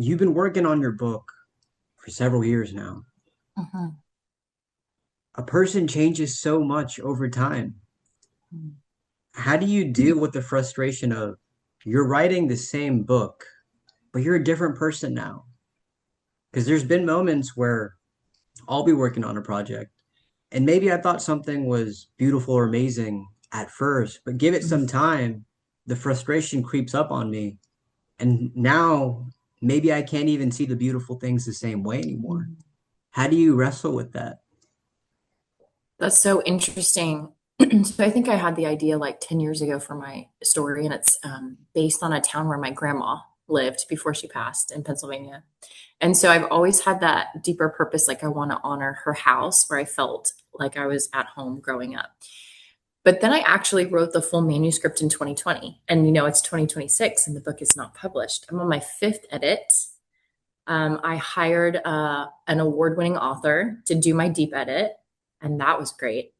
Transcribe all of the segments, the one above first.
you've been working on your book for several years now. Mhm. A person changes so much over time. How do you deal with the frustration of you're writing the same book, but you're a different person now? Because there's been moments where I'll be working on a project and maybe I thought something was beautiful or amazing at first, but give it some time, the frustration creeps up on me. And now maybe I can't even see the beautiful things the same way anymore. Mhm. How do you wrestle with that? That's so interesting. So I think I had the idea like 10 years ago for my story, and it's based on a town where my grandma lived before she passed in Pennsylvania. And so I've always had that deeper purpose, like I want to honor her house where I felt like I was at home growing up. But then I actually wrote the full manuscript in 2020, and it's 2026 and the book is not published. I'm on my fifth edit. I hired an award winning author to do my deep edit, and that was great.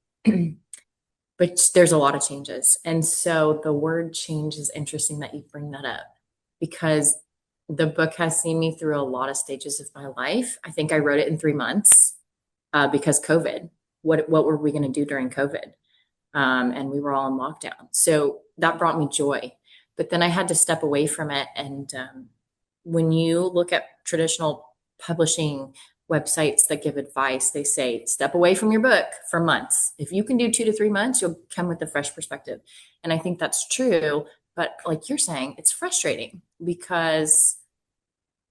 But there's a lot of changes. And so the word change is interesting that you bring that up because the book has seen me through a lot of stages of my life. I think I wrote it in 3 months because COVID. What were we going to do during COVID? And we were all in lockdown. So that brought me joy. But then I had to step away from it. And when you look at traditional publishing websites that give advice, they say step away from your book for months. If you can do 2 to 3 months, you'll come with a fresh perspective. And I think that's true. But like you're saying, it's frustrating because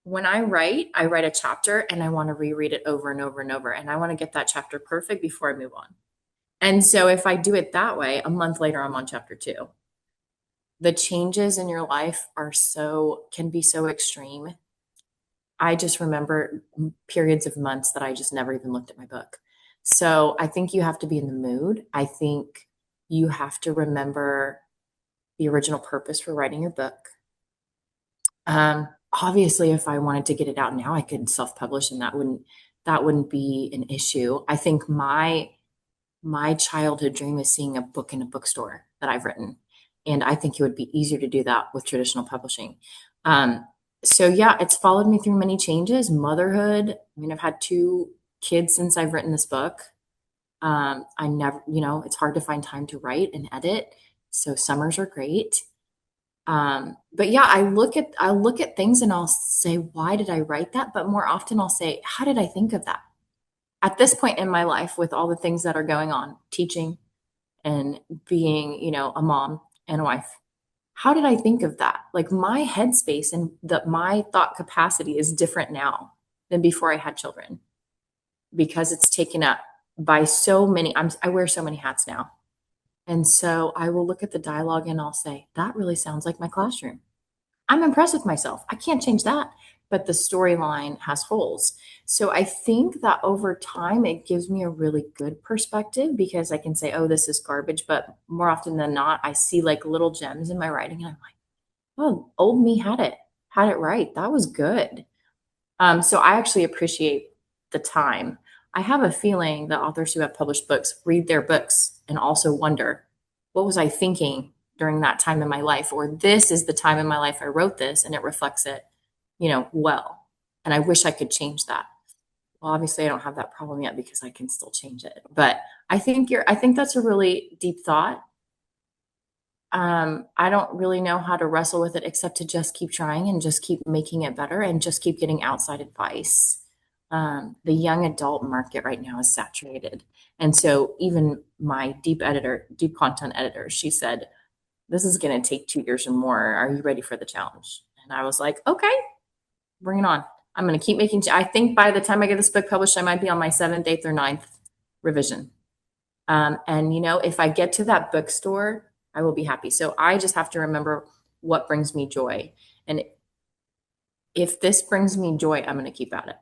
when I write a chapter and I want to reread it over and over and over. And I want to get that chapter perfect before I move on. And so if I do it that way, a month later, I'm on chapter two. The changes in your life can be so extreme. I just remember periods of months that I just never even looked at my book. So I think you have to be in the mood. I think you have to remember the original purpose for writing your book. Obviously, if I wanted to get it out now, I could self-publish, and that wouldn't be an issue. I think my childhood dream is seeing a book in a bookstore that I've written. And I think it would be easier to do that with traditional publishing. Um, so yeah, it's followed me through many changes. Motherhood. I mean, I've had 2 kids since I've written this book. I never, it's hard to find time to write and edit. So summers are great. But yeah, I look at things and I'll say, why did I write that? But more often I'll say, how did I think of that? At this point in my life, with all the things that are going on, teaching and being, a mom and a wife, how did I think of that? Like my headspace and my thought capacity is different now than before I had children because it's taken up by so many. I wear so many hats now. And so I will look at the dialogue and I'll say, that really sounds like my classroom. I'm impressed with myself. I can't change that. But the storyline has holes. So I think that over time, it gives me a really good perspective because I can say, oh, this is garbage. But more often than not, I see like little gems in my writing and I'm like, oh, old me had it right. That was good. So I actually appreciate the time. I have a feeling that authors who have published books read their books and also wonder, what was I thinking during that time in my life? Or this is the time in my life I wrote this and it reflects it, well. And I wish I could change that. Well, obviously I don't have that problem yet because I can still change it. But I think that's a really deep thought. I don't really know how to wrestle with it except to just keep trying and just keep making it better and just keep getting outside advice. The young adult market right now is saturated. And so even my deep content editor, she said, this is going to take 2 years or more. Are you ready for the challenge? And I was like, okay, bring it on. I'm going to keep making, I think by the time I get this book published, I might be on my seventh, eighth, or ninth revision. And if I get to that bookstore, I will be happy. So I just have to remember what brings me joy. And if this brings me joy, I'm going to keep at it.